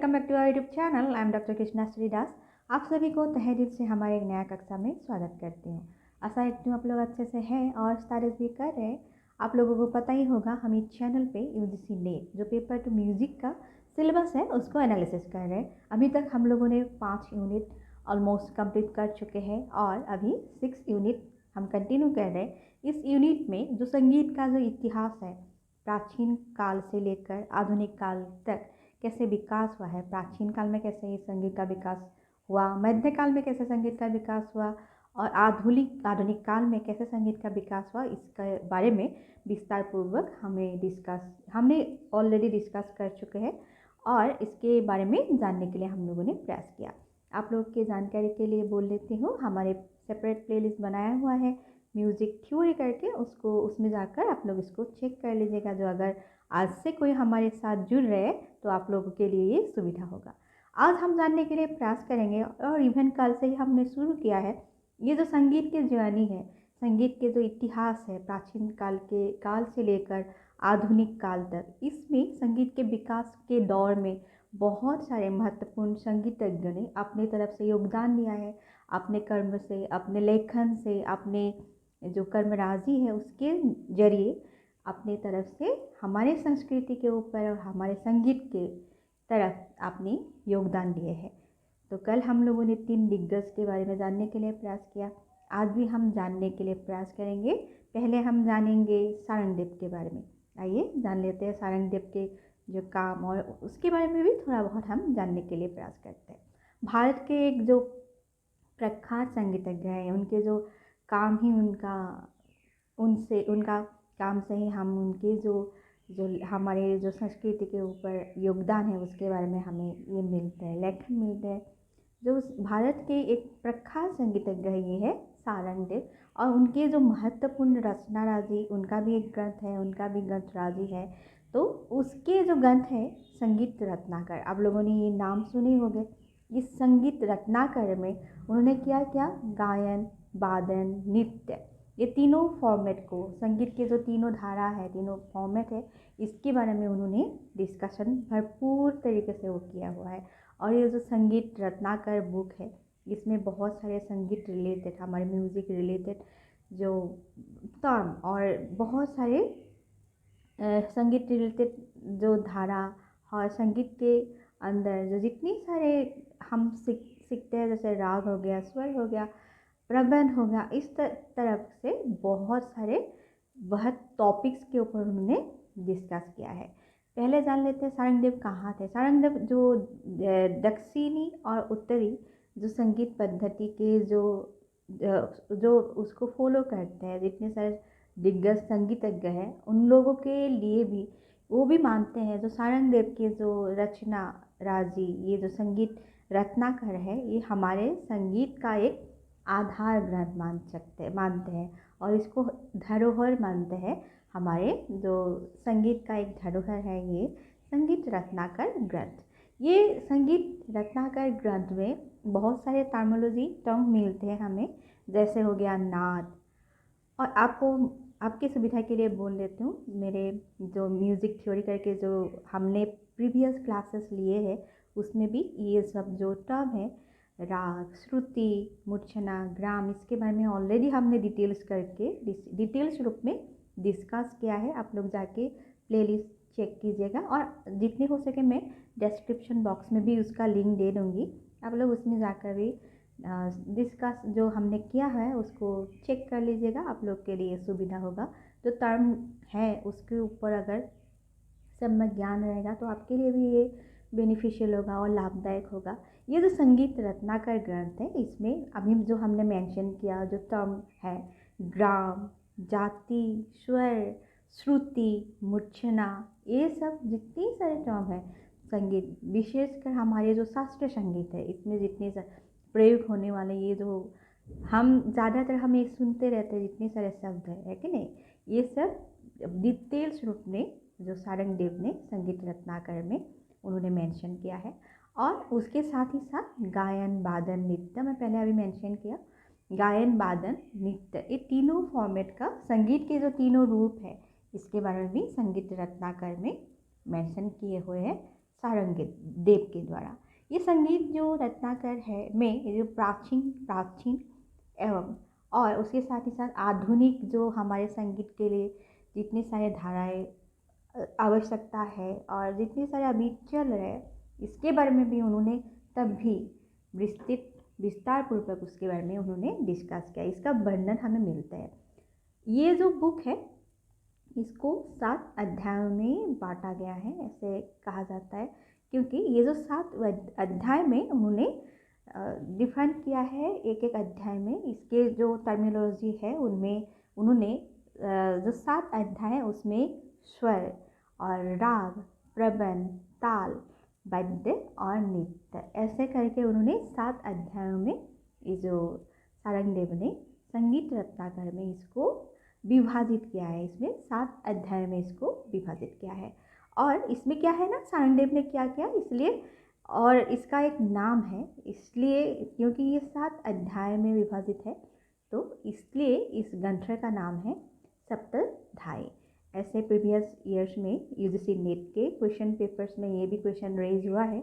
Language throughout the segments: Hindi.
Welcome back to our YouTube channel. I am doctor Krishna Shridas. आप सभी को तहे दिल से हमारे एक नया कक्षा में स्वागत करती हूँ। आशा करती हूँ आप लोग अच्छे से हैं और स्टडीज भी कर रहे हैं। आप लोगों को पता ही होगा हम इस चैनल पे यूजीसी नेट जो पेपर टू म्यूजिक का सिलेबस है उसको एनालिसिस कर रहे हैं। अभी तक हम लोगों ने 5 यूनिट ऑलमोस्ट कंप्लीट कर चुके हैं और अभी 6 यूनिट हम कंटिन्यू कर रहे हैं। इस यूनिट में जो संगीत का जो इतिहास है, प्राचीन काल से लेकर आधुनिक काल तक कैसे विकास हुआ है, प्राचीन काल में कैसे संगीत का विकास हुआ, मध्यकाल में कैसे संगीत का विकास हुआ और आधुनिक काल में कैसे संगीत का विकास हुआ, इसके बारे में विस्तार पूर्वक हमने ऑलरेडी डिस्कस कर चुके हैं और इसके बारे में जानने के लिए हम लोगों ने प्रयास किया। आप लोग के जानकारी के लिए बोल देती हूँ, हमारे सेपरेट प्लेलिस्ट बनाया हुआ है म्यूज़िक थ्योरी करके, उसमें जाकर आप लोग इसको चेक कर लीजिएगा। जो अगर आज से कोई हमारे साथ जुड़ रहे हैं तो आप लोगों के लिए ये सुविधा होगा। आज हम जानने के लिए प्रयास करेंगे और इवन काल से ही हमने शुरू किया है ये जो संगीत की जर्नी है, संगीत के जो इतिहास है प्राचीन काल से लेकर आधुनिक काल तक, इसमें संगीत के विकास के दौर में बहुत सारे महत्वपूर्ण संगीतज्ञों ने अपनी तरफ से योगदान दिया है। अपने कर्म से, अपने लेखन से, अपने जो कर्मराजी है उसके जरिए अपनी तरफ से हमारे संस्कृति के ऊपर और हमारे संगीत के तरफ अपनी योगदान दिए हैं। तो कल हम लोगों ने 3 दिग्गज के बारे में जानने के लिए प्रयास किया, आज भी हम जानने के लिए प्रयास करेंगे। पहले हम जानेंगे सारंगदेव के बारे में। आइए जान लेते हैं सारंगदेव के जो काम और उसके बारे में भी थोड़ा बहुत हम जानने के लिए प्रयास करते हैं। भारत के एक जो प्रख्यात संगीतज्ञ हैं, उनके जो काम ही उनका काम से ही हम उनके जो हमारे जो संस्कृति के ऊपर योगदान है उसके बारे में हमें ये मिलता है, लेखन मिलते हैं। जो भारत के एक प्रख्यात संगीतज्ञ ये है सारंगदेव, और उनके जो महत्वपूर्ण रचना राजी, उनका भी एक ग्रंथ है, उनका भी ग्रंथ राजी है। तो उसके जो ग्रंथ है संगीत रत्नाकर, आप लोगों ने ये नाम सुने होंगे। इस संगीत रत्नाकर में उन्होंने क्या गायन, वादन, नृत्य, ये तीनों फॉर्मेट को, संगीत के जो तीनों धारा है, तीनों फॉर्मेट है, इसके बारे में उन्होंने डिस्कशन भरपूर तरीके से वो किया हुआ है। और ये जो संगीत रत्नाकर बुक है, इसमें बहुत सारे संगीत रिलेटेड, हमारे म्यूज़िक रिलेटेड जो टर्म और बहुत सारे संगीत रिलेटेड जो धारा और संगीत के अंदर जो जितनी सारे हम सीखते हैं, जैसे राग हो गया, स्वर हो गया, प्रबंध हो गया, इस तरफ से बहुत सारे टॉपिक्स के ऊपर उन्होंने डिस्कस किया है। पहले जान लेते हैं सारंगदेव कहाँ थे। सारंगदेव जो दक्षिणी और उत्तरी जो संगीत पद्धति के जो उसको फॉलो करते हैं, जितने सारे दिग्गज संगीतज्ञ हैं, उन लोगों के लिए भी वो भी मानते हैं जो सारंगदेव के जो रचना राजी, ये जो संगीत रत्नाकर है, ये हमारे संगीत का एक आधार ग्रंथ मानते हैं और इसको धरोहर मानते हैं। हमारे जो संगीत का एक धरोहर है ये संगीत रत्नाकर ग्रंथ। ये संगीत रत्नाकर ग्रंथ में बहुत सारे टर्मोलॉजी टर्म मिलते हैं हमें, जैसे हो गया नाद। और आपकी सुविधा के लिए बोल देती हूँ, मेरे जो म्यूज़िक थ्योरी करके जो हमने प्रीवियस क्लासेस लिए हैं उसमें भी ये सब जो टर्म है, राग, श्रुति, मूर्छना, ग्राम, इसके बारे में ऑलरेडी हमने डिटेल्स रूप में डिस्कस किया है। आप लोग जाके प्लेलिस्ट चेक कीजिएगा और जितने हो सके मैं डिस्क्रिप्शन बॉक्स में भी उसका लिंक दे दूँगी, आप लोग उसमें जाकर भी डिस्कस जो हमने किया है उसको चेक कर लीजिएगा, आप लोग के लिए सुविधा होगा। जो टर्म है उसके ऊपर अगर सब में ज्ञान रहेगा तो आपके लिए भी ये बेनिफिशियल होगा और लाभदायक होगा। ये जो संगीत रत्नाकर ग्रंथ है, इसमें अभी जो हमने मेंशन किया जो टर्म है, ग्राम, जाति, स्वर, श्रुति, मूर्छना, ये सब जितने सारे टर्म है संगीत, विशेषकर हमारे जो शास्त्रीय संगीत है, इसमें जितने प्रयोग होने वाले, ये जो हम ज़्यादातर हमें सुनते रहते हैं, जितने सारे शब्द है कि नहीं, ये सब डिटेल्स रूप में जो सारंगदेव ने संगीत रत्नाकर में उन्होंने मेंशन किया है। और उसके साथ ही साथ गायन, वादन, नृत्य, मैं पहले अभी मेंशन किया, गायन, वादन, नृत्य, ये तीनों फॉर्मेट का संगीत के जो तीनों रूप है, इसके बारे में भी संगीत रत्नाकर में मेंशन किए हुए हैं सारंगीत देव के द्वारा। ये संगीत जो रत्नाकर है में ये जो प्राचीन एवं और उसके साथ ही साथ आधुनिक जो हमारे संगीत के लिए जितने सारे धाराएं आवश्यकता है और जितने सारे अभी चल रहे हैं, इसके बारे में भी उन्होंने तब भी विस्तार पूर्वक उसके बारे में उन्होंने डिस्कस किया। इसका वर्णन हमें मिलता है। ये जो बुक है इसको 7 अध्यायों में बांटा गया है, ऐसे कहा जाता है, क्योंकि ये जो 7 अध्याय में उन्होंने डिफाइन किया है एक एक अध्याय में। इसके जो टर्मिनोलॉजी है उनमें उन्होंने जो 7 अध्याय है उसमें स्वर और राग, प्रबंध, ताल, वाद्य और नृत्य ऐसे करके उन्होंने 7 अध्यायों में ये जो सारंगदेव ने संगीत रत्नाकर में इसको विभाजित किया है। इसमें 7 अध्याय में इसको विभाजित किया है। और इसमें क्या है ना, सारंगदेव ने क्या किया इसलिए, और इसका एक नाम है इसलिए क्योंकि ये 7 अध्याय में विभाजित है, तो इसलिए इस ग्रंथ का नाम है सप्तधाई। ऐसे प्रीवियस ईयर्स में यूजीसी नेट के क्वेश्चन पेपर्स में ये भी क्वेश्चन रेज हुआ है,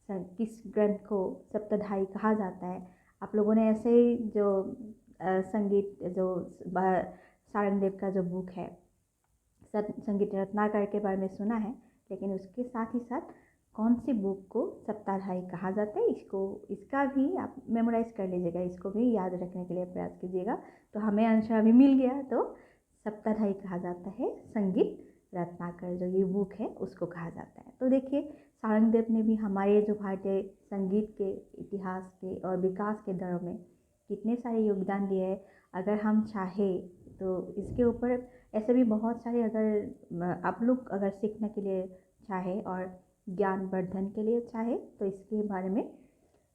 किस ग्रंथ को सप्तधाई कहा जाता है। आप लोगों ने ऐसे ही जो संगीत जो सारंगदेव का जो बुक है संगीत रत्नाकर के बारे में सुना है, लेकिन उसके साथ ही साथ कौन सी बुक को सप्तधाई कहा जाता है इसका भी आप मेमोराइज कर लीजिएगा, इसको भी याद रखने के लिए प्रयास कीजिएगा। तो हमें आंसर अभी मिल गया, तो सप्तधाई कहा जाता है संगीत रत्नाकर जो ये बुक है उसको कहा जाता है। तो देखिए सारंगदेव ने भी हमारे जो भारतीय संगीत के इतिहास के और विकास के दौर में कितने सारे योगदान दिए हैं। अगर हम चाहे तो इसके ऊपर ऐसे भी बहुत सारे, अगर आप लोग अगर सीखने के लिए चाहे और ज्ञान वर्धन के लिए चाहे तो इसके बारे में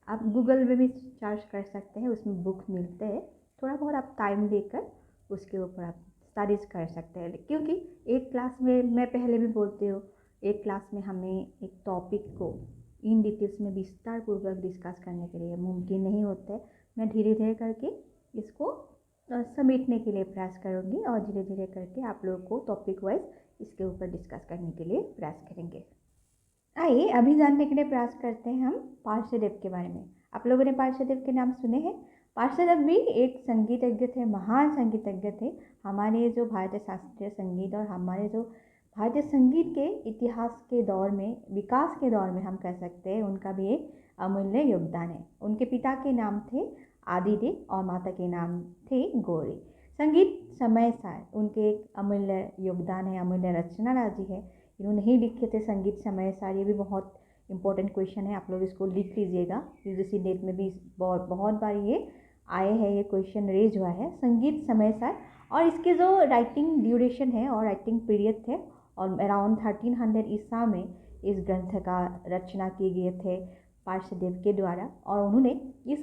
आप गूगल में भी सर्च कर सकते हैं, उसमें बुक मिलते हैं। थोड़ा बहुत आप टाइम देकर उसके ऊपर आप स्टडीज़ कर सकते हैं, क्योंकि एक क्लास में, मैं पहले भी बोलती हूँ, एक क्लास में हमें एक टॉपिक को इन डिटेल्स में विस्तार पूर्वक डिस्कस करने के लिए मुमकिन नहीं होता है। मैं धीरे धीरे करके इसको समेटने के लिए प्रयास करूँगी और धीरे धीरे करके आप लोगों को टॉपिक वाइज इसके ऊपर डिस्कस करने के लिए प्रयास करेंगे। आइए अभी जानने के लिए प्रयास करते हैं हम पार्श्वदेव के बारे में। आप लोगों ने पार्श्वदेव के नाम सुने हैं। पार्श्वदेव भी एक संगीतज्ञ थे, महान संगीतज्ञ थे। हमारे जो भारतीय शास्त्रीय संगीत और हमारे जो भारतीय संगीत के इतिहास के दौर में, विकास के दौर में हम कह सकते हैं, उनका भी एक अमूल्य योगदान है। उनके पिता के नाम थे आदिदेव और माता के नाम थे गौरी। संगीत समय सार उनके एक अमूल्य योगदान है, अमूल्य रचना राजी है। इन्होंने ही लिखे थे संगीत समय सार। ये भी बहुत इंपॉर्टेंट क्वेश्चन है, आप लोग इसको लिख लीजिएगा। यूजीसी नेट में भी बहुत बार ये आए हैं, ये क्वेश्चन रेज हुआ है संगीत समय सार। और इसके जो राइटिंग ड्यूरेशन है और राइटिंग पीरियड थे, और अराउंड 1300 ईसा में इस ग्रंथ का रचना किए गए थे पार्श्वदेव के द्वारा। और उन्होंने इस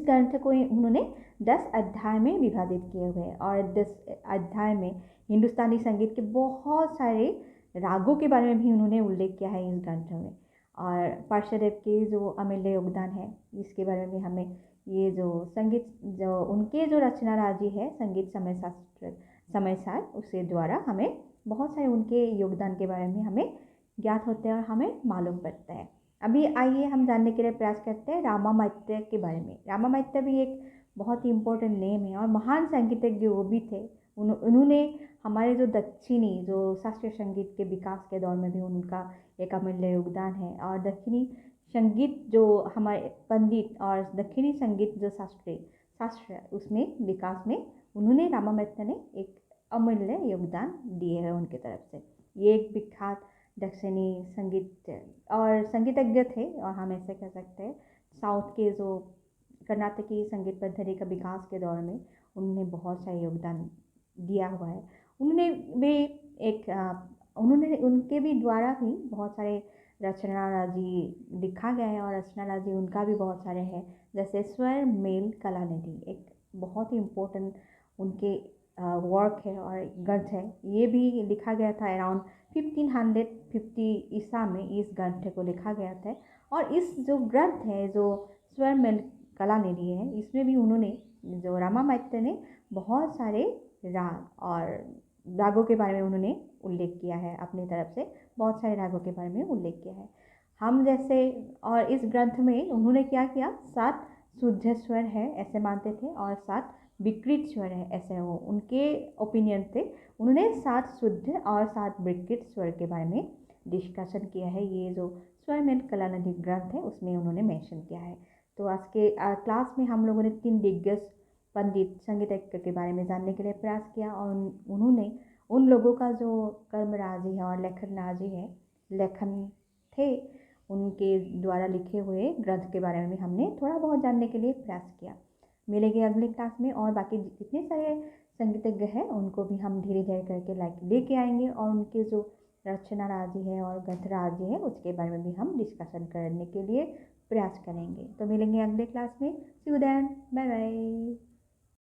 ग्रंथ को उन्होंने 10 अध्याय में विभाजित किए हुए हैं। और 10 अध्याय में हिंदुस्तानी संगीत के बहुत सारे रागों के बारे में भी उन्होंने उल्लेख किया है इस ग्रंथ में। और पार्श्वदेव के जो अमूल्य योगदान है इसके बारे में हमें ये जो संगीत जो उनके जो रचना राजी है संगीत समय सार उसके द्वारा हमें बहुत सारे उनके योगदान के बारे में हमें ज्ञात होते हैं और हमें मालूम पड़ता है। अभी आइए हम जानने के लिए प्रयास करते हैं रामा मैत्रेय के बारे में। रामा मैत्रेय भी एक बहुत ही इम्पोर्टेंट नेम है और महान संगीतज्ञ वो भी थे। उन्होंने हमारे जो दक्षिणी जो शास्त्रीय संगीत के विकास के दौर में भी उनका एक अमूल्य योगदान है। और दक्षिणी संगीत जो हमारे पंडित और दक्षिणी संगीत जो शास्त्र उसमें विकास में उन्होंने रामा मैत्रेय ने एक अमूल्य योगदान दिए हैं उनके तरफ से। ये एक विख्यात दक्षिणी संगीत और संगीतज्ञ थे और हम ऐसे कह सकते हैं साउथ के जो कर्नाटकी संगीत पद्धति का विकास के दौर में उन्होंने बहुत सारे योगदान दिया हुआ है। उन्होंने उनके भी द्वारा भी बहुत सारे रचना राजी लिखा गया है और रचना राजी उनका भी बहुत सारे हैं, जैसे स्वर मेल कलानिधि एक बहुत ही इम्पोर्टेंट उनके वर्क है और ग्रंथ है। ये भी लिखा गया था अराउंड 1550 ईसा में इस ग्रंथ को लिखा गया था। और इस जो ग्रंथ है जो स्वर मेल कलानिधि है इसमें भी उन्होंने जो रामा मैत्रेय ने बहुत सारे राग और रागों के बारे में उन्होंने उल्लेख किया है, अपनी तरफ से बहुत सारे रागों के बारे में उल्लेख किया है। हम जैसे, और इस ग्रंथ में उन्होंने क्या किया, 7 शुद्ध स्वर है ऐसे मानते थे और 7 विकृत स्वर है ऐसे, वो उनके ओपिनियन थे। उन्होंने 7 शुद्ध और 7 विकृत स्वर के बारे में डिस्कशन किया है। ये जो स्वरमेल कलानिधि ग्रंथ है उसमें उन्होंने मेंशन किया है। तो आज के क्लास में हम लोगों ने 3 दिग्गज पंडित संगीतज्ञ के बारे में जानने के लिए प्रयास किया, और उन्होंने उन लोगों का जो कर्मराजी है और लेखन थे, उनके द्वारा लिखे हुए ग्रंथ के बारे में भी हमने थोड़ा बहुत जानने के लिए प्रयास किया। मिलेंगे अगले क्लास में, और बाकी जितने सारे संगीतज्ञ हैं उनको भी हम धीरे धीरे करके लेके आएंगे, और उनके जो रचना राजी है और गद्य राजी है उसके बारे में भी हम डिस्कशन करने के लिए प्रयास करेंगे। तो मिलेंगे अगले क्लास में। सी यू देन, बाय बाय।